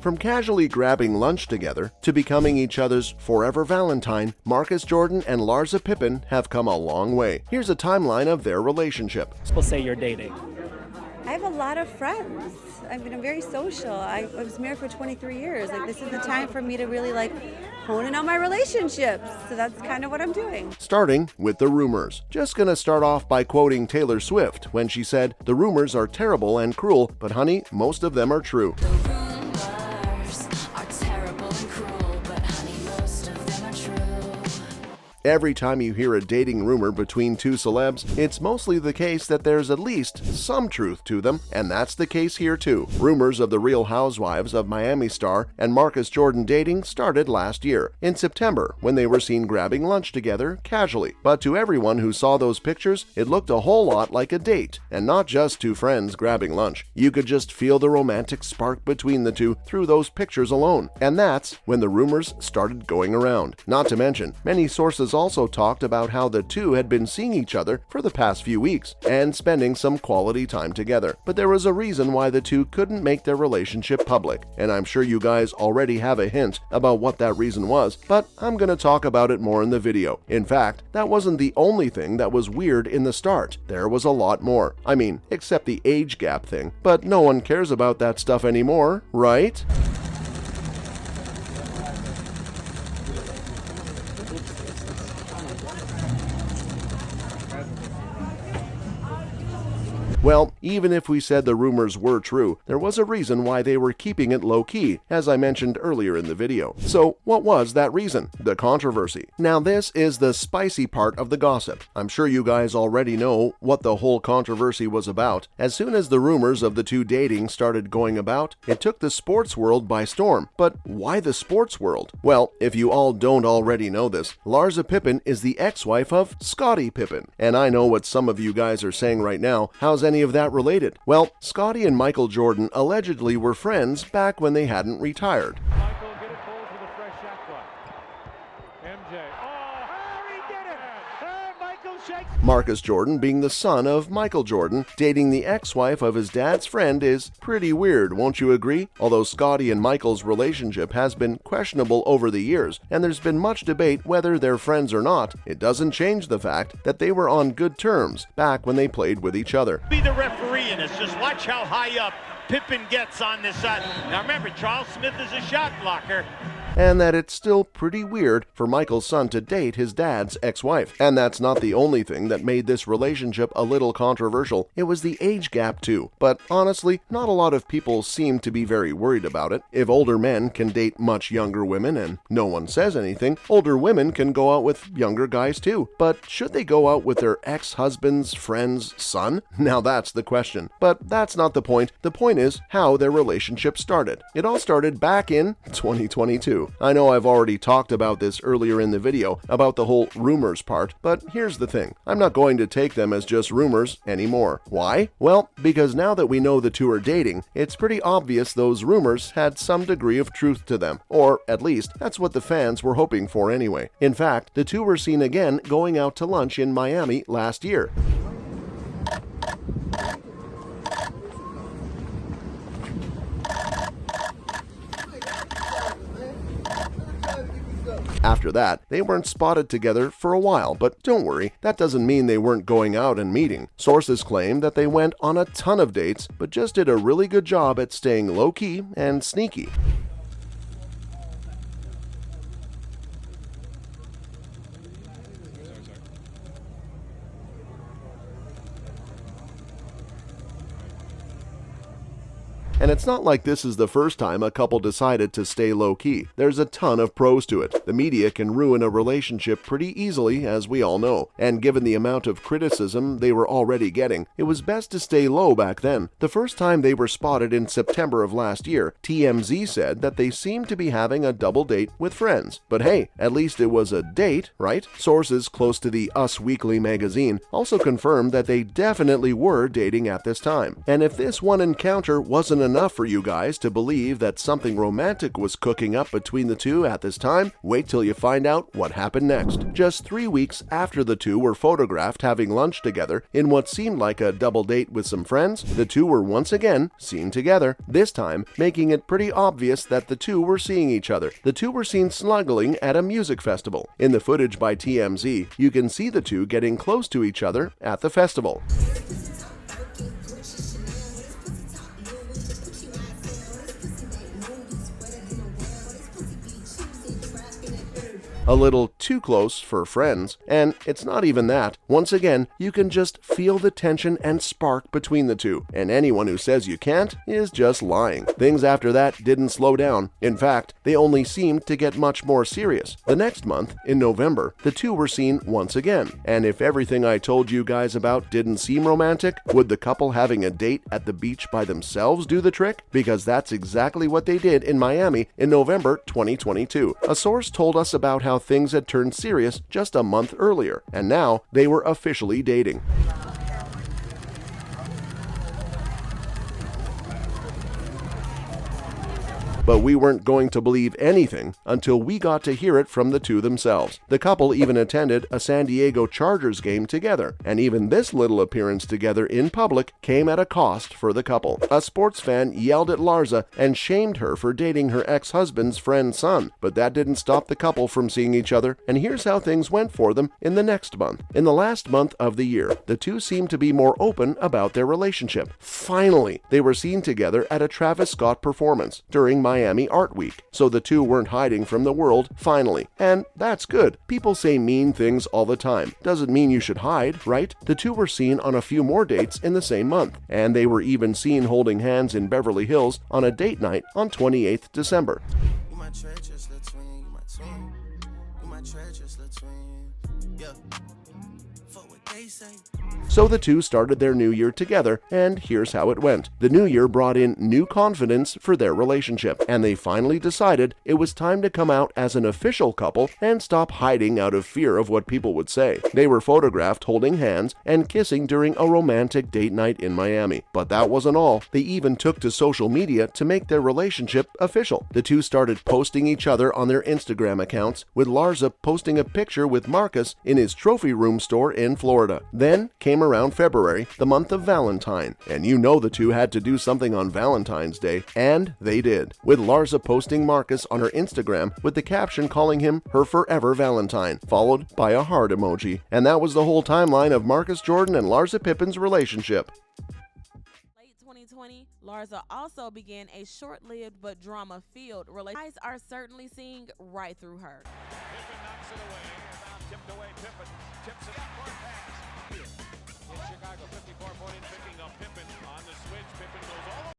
From casually grabbing lunch together to becoming each other's forever Valentine, Marcus Jordan and Larsa Pippen have come a long way. Here's a timeline of their relationship. People say you're dating. I have a lot of friends. I'm very social. I was married for 23 years. This is the time for me to really hone in on my relationships. So that's kind of what I'm doing. Starting with the rumors. Just gonna start off by quoting Taylor Swift when she said, "The rumors are terrible and cruel, but honey, most of them are true." Every time you hear a dating rumor between two celebs, it's mostly the case that there's at least some truth to them, and that's the case here too. Rumors of the Real Housewives of Miami star and Marcus Jordan dating started last year, in September, when they were seen grabbing lunch together casually. But to everyone who saw those pictures, it looked a whole lot like a date, and not just two friends grabbing lunch. You could just feel the romantic spark between the two through those pictures alone, and that's when the rumors started going around. Not to mention, many sources also talked about how the two had been seeing each other for the past few weeks and spending some quality time together. But there was a reason why the two couldn't make their relationship public, and I'm sure you guys already have a hint about what that reason was, but I'm gonna talk about it more in the video. In fact, that wasn't the only thing that was weird in the start. There was a lot more. I mean, except the age gap thing, but no one cares about that stuff anymore, right? Well, even if we said the rumors were true, there was a reason why they were keeping it low-key, as I mentioned earlier in the video. So, what was that reason? The controversy. Now this is the spicy part of the gossip. I'm sure you guys already know what the whole controversy was about. As soon as the rumors of the two dating started going about, it took the sports world by storm. But why the sports world? Well, if you all don't already know this, Larsa Pippen is the ex-wife of Scottie Pippen. And I know what some of you guys are saying right now. How's any of that related? Well, Scottie and Michael Jordan allegedly were friends back when they hadn't retired. Michael get it pulls with a fresh shot clock. MJ. Oh, he did it! Michael shakes. Marcus Jordan, being the son of Michael Jordan, dating the ex-wife of his dad's friend is pretty weird, won't you agree? Although Scottie and Michael's relationship has been questionable over the years, and there's been much debate whether they're friends or not, it doesn't change the fact that they were on good terms back when they played with each other. Be the referee in this. Just watch how high up Pippen gets on this side. Now remember, Charles Smith is a shot blocker. And that it's still pretty weird for Michael's son to date his dad's ex-wife. And that's not the only thing that made this relationship a little controversial. It was the age gap too. But honestly, not a lot of people seem to be very worried about it. If older men can date much younger women and no one says anything, older women can go out with younger guys too. But should they go out with their ex-husband's friend's son? Now that's the question. But that's not the point. The point is how their relationship started. It all started back in 2022. I know I've already talked about this earlier in the video, about the whole rumors part, but here's the thing. I'm not going to take them as just rumors anymore. Why? Well, because now that we know the two are dating, it's pretty obvious those rumors had some degree of truth to them. Or, at least, that's what the fans were hoping for anyway. In fact, the two were seen again going out to lunch in Miami last year. After that, they weren't spotted together for a while, but don't worry, that doesn't mean they weren't going out and meeting. Sources claim that they went on a ton of dates, but just did a really good job at staying low-key and sneaky. And it's not like this is the first time a couple decided to stay low-key. There's a ton of pros to it. The media can ruin a relationship pretty easily, as we all know. And given the amount of criticism they were already getting, it was best to stay low back then. The first time they were spotted in September of last year, TMZ said that they seemed to be having a double date with friends. But hey, at least it was a date, right? Sources close to the Us Weekly magazine also confirmed that they definitely were dating at this time. And if this one encounter wasn't enough enough for you guys to believe that something romantic was cooking up between the two at this time? Wait till you find out what happened next. Just 3 weeks after the two were photographed having lunch together in what seemed like a double date with some friends, the two were once again seen together, this time making it pretty obvious that the two were seeing each other. The two were seen snuggling at a music festival. In the footage by TMZ, you can see the two getting close to each other at the festival. A little too close for friends, and it's not even that. Once again, you can just feel the tension and spark between the two, and anyone who says you can't is just lying. Things after that didn't slow down. In fact, they only seemed to get much more serious. The next month, in November, the two were seen once again, and if everything I told you guys about didn't seem romantic, would the couple having a date at the beach by themselves do the trick? Because that's exactly what they did in Miami in November 2022. A source told us about how things had turned serious just a month earlier, and now they were officially dating. But we weren't going to believe anything until we got to hear it from the two themselves. The couple even attended a San Diego Chargers game together, and even this little appearance together in public came at a cost for the couple. A sports fan yelled at Larsa and shamed her for dating her ex-husband's friend's son, but that didn't stop the couple from seeing each other, and here's how things went for them in the next month. In the last month of the year, the two seemed to be more open about their relationship. Finally, they were seen together at a Travis Scott performance during Miami Art Week, so the two weren't hiding from the world finally. And that's good. People say mean things all the time. Doesn't mean you should hide, right? The two were seen on a few more dates in the same month, and they were even seen holding hands in Beverly Hills on a date night on 28th December. You my treacherous little twin, you my twin. You my treacherous little twin. Yeah. Fuck what they say. So the two started their new year together, and here's how it went. The new year brought in new confidence for their relationship, and they finally decided it was time to come out as an official couple and stop hiding out of fear of what people would say. They were photographed holding hands and kissing during a romantic date night in Miami. But that wasn't all. They even took to social media to make their relationship official. The two started posting each other on their Instagram accounts, with Larsa posting a picture with Marcus in his trophy room store in Florida. Then came around February, the month of Valentine, and you know the two had to do something on Valentine's Day, and they did, with Larsa posting Marcus on her Instagram with the caption calling him her forever Valentine, followed by a heart emoji. And that was the whole timeline of Marcus Jordan and Larsa Pippen's relationship. Late 2020, Larsa also began a short-lived but drama-filled relationship. Eyes are certainly seeing right through her. Pippen knocks it away. Now tipped away. Pippen tips it up for a pass. In Chicago, 54-point picking up Pippen on the switch. Pippen goes all